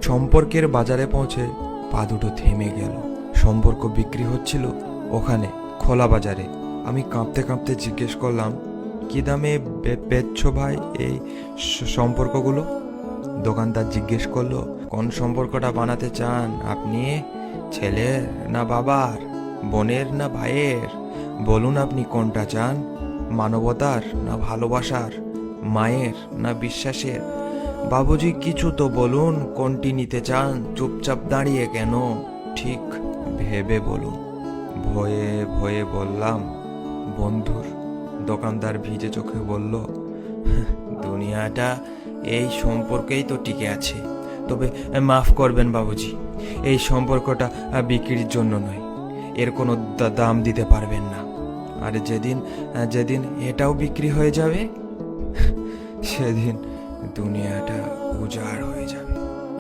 সম্পর্কের বাজারে পৌঁছে পা দুটো থেমে গেল। সম্পর্ক বিক্রি হচ্ছিল ওখানে, খোলা বাজারে। আমি কাঁপতে কাঁপতে জিজ্ঞেস করলাম, কি দামে বেচছো ভাই এই সম্পর্কগুলো? দোকানদার জিজ্ঞেস করলো, কোন সম্পর্কটা বানাতে চান আপনি? ছেলের না বাবার, বোনের না ভাইয়ের? বলুন আপনি কোনটা চান, মানবতার না ভালোবাসার, মায়ের না বিশ্বাসের? বাবুজি কিছু তো বলুন, কোনটি নিতে চান? চুপচাপ দাঁড়িয়ে কেন? ঠিক ভেবে বলুন। ভয়ে ভয়ে বললাম, বন্ধুর। দোকানদার ভিজে চোখে বলল, দুনিয়াটা এই সম্পর্কেই তো টিকে আছে। তবে মাফ করবেন বাবুজি, এই সম্পর্কটা বিক্রির জন্য নয়। এর কোনো দাম দিতে পারবেন না। আর যেদিন যেদিন এটাও বিক্রি হয়ে যাবে, সেদিন দুনিয়াটা উজাড় হয়ে যাবে।